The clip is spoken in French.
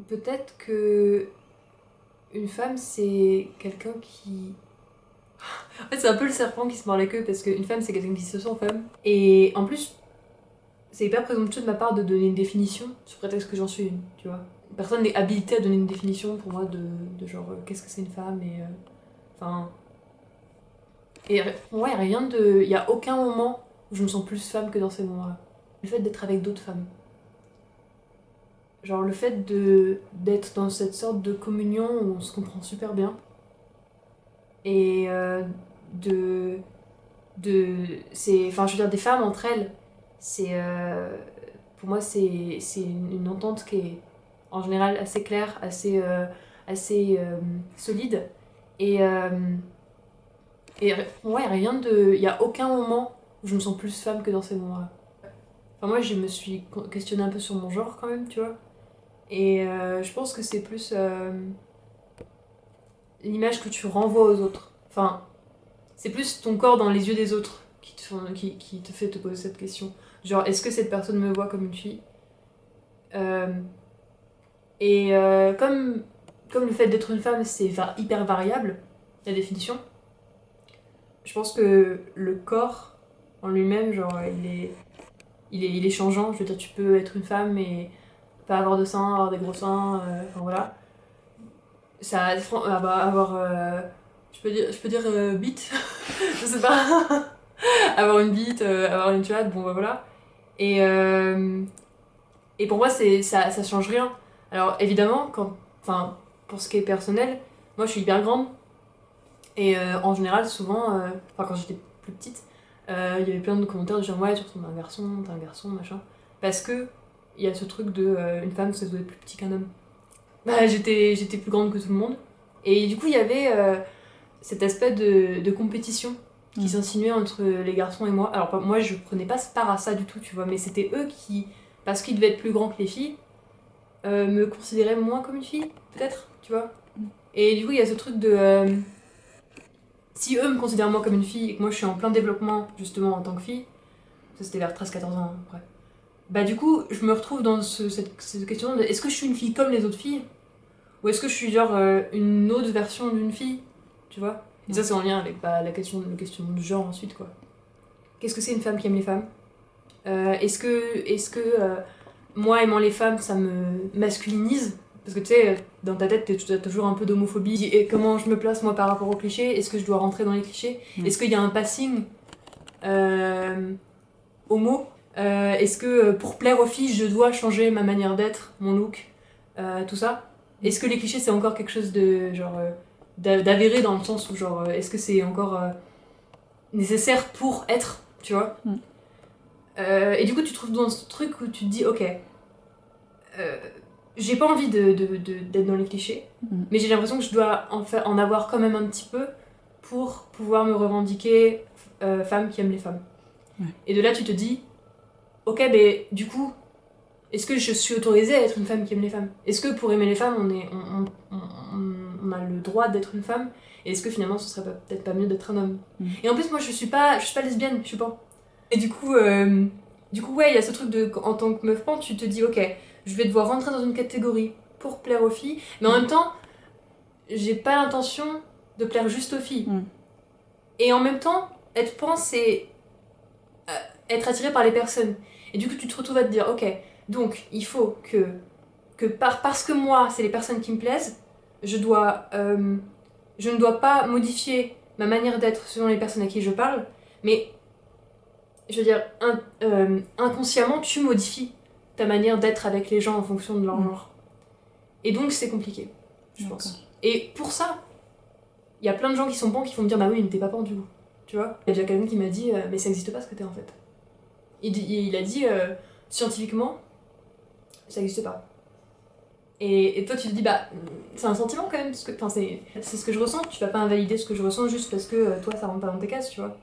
Peut-être que une femme, c'est quelqu'un qui... En fait, c'est un peu le serpent qui se mord la queue, parce qu'une femme, c'est quelqu'un qui se sent femme. Et en plus, c'est hyper présomptueux de ma part de donner une définition, sous prétexte que j'en suis une, tu vois. Personne n'est habilité à donner une définition pour moi de genre, qu'est-ce que c'est une femme, et... Enfin... Et pour moi, il n'y a rien de... Il n'y a aucun moment où je me sens plus femme que dans ces moments-là. Le fait d'être avec d'autres femmes. Genre le fait d'être dans cette sorte de communion où on se comprend super bien. Et de... c'est, enfin, je veux dire, des femmes entre elles, c'est... pour moi, c'est une entente qui est en général assez claire, assez solide. Et... et pour moi, il n'y a rien de... Il n'y a aucun moment où je me sens plus femme que dans ces moments-là. Enfin, moi, je me suis questionnée un peu sur mon genre quand même, tu vois. Et je pense que c'est plus l'image que tu renvoies aux autres. Enfin, c'est plus ton corps dans les yeux des autres qui te fait te poser cette question. Genre, est-ce que cette personne me voit comme une fille? Euh, et comme le fait d'être une femme, c'est hyper variable, la définition, je pense que le corps en lui-même, genre, il est changeant. Je veux dire, tu peux être une femme et pas avoir de seins, avoir des gros seins, enfin voilà. Ça avoir je peux dire bite. Je sais pas. Avoir une bite, avoir une tuade, bon bah voilà. Et et pour moi ça change rien. Alors évidemment enfin pour ce qui est personnel, moi je suis hyper grande et en général souvent enfin quand j'étais plus petite, il y avait plein de commentaires de genre ouais tu ressembles à un garçon, t'es un garçon machin, parce que il y a ce truc de une femme ça doit être plus petit qu'un homme. Bah j'étais plus grande que tout le monde et du coup il y avait cet aspect de compétition qui s'insinuait entre les garçons et moi. Alors moi je prenais pas part à ça du tout, tu vois, mais c'était eux qui, parce qu'ils devaient être plus grands que les filles, me considéraient moins comme une fille, peut-être, tu vois. Et du coup il y a ce truc de... si eux me considèrent moins comme une fille et que moi je suis en plein développement justement en tant que fille, ça c'était vers 13-14 ans après, bah du coup je me retrouve dans cette question de est-ce que je suis une fille comme les autres filles ou est-ce que je suis genre une autre version d'une fille, tu vois. Et ça c'est en lien avec bah, le questionnement de genre ensuite quoi. Qu'est-ce que c'est une femme qui aime les femmes? Est-ce que moi aimant les femmes ça me masculinise? Parce que tu sais, dans ta tête t'as toujours un peu d'homophobie. Et comment je me place moi par rapport aux clichés? Est-ce que je dois rentrer dans les clichés? Est-ce qu'il y a un passing euh, homo? Est-ce que pour plaire aux filles je dois changer ma manière d'être, mon look, tout ça? Est-ce que les clichés c'est encore quelque chose de genre d'avéré dans le sens où genre est-ce que c'est encore nécessaire pour être, tu vois? Et du coup tu te trouves dans ce truc où tu te dis ok, j'ai pas envie d'être dans les clichés, mais j'ai l'impression que je dois en avoir quand même un petit peu pour pouvoir me revendiquer femme qui aime les femmes. Et de là tu te dis ok, mais du coup est-ce que je suis autorisée à être une femme qui aime les femmes? Est-ce que pour aimer les femmes, on a le droit d'être une femme? Et est-ce que finalement, ce serait peut-être pas mieux d'être un homme? Et en plus, moi, je suis pas lesbienne, je suis pas. Et du coup, ouais, il y a ce truc de, en tant que meuf pan, tu te dis, ok, je vais devoir rentrer dans une catégorie pour plaire aux filles, mais en même temps, j'ai pas l'intention de plaire juste aux filles. Et en même temps, être pan, c'est être attiré par les personnes. Et du coup, tu te retrouves à te dire, ok, donc il faut que parce que moi, c'est les personnes qui me plaisent, je ne dois pas modifier ma manière d'être selon les personnes à qui je parle, mais je veux dire, inconsciemment, tu modifies ta manière d'être avec les gens en fonction de leur genre. Et donc, c'est compliqué, je pense. Et pour ça, il y a plein de gens qui sont bons qui vont me dire, bah oui, mais t'es pas pan du coup. Tu vois? Il y a déjà quelqu'un qui m'a dit, mais ça n'existe pas ce que t'es en fait. Il a dit, scientifiquement, ça n'existe pas. Et toi, tu te dis, bah, c'est un sentiment quand même, parce que c'est ce que je ressens, tu vas pas invalider ce que je ressens juste parce que toi, ça rentre pas dans tes cases, tu vois.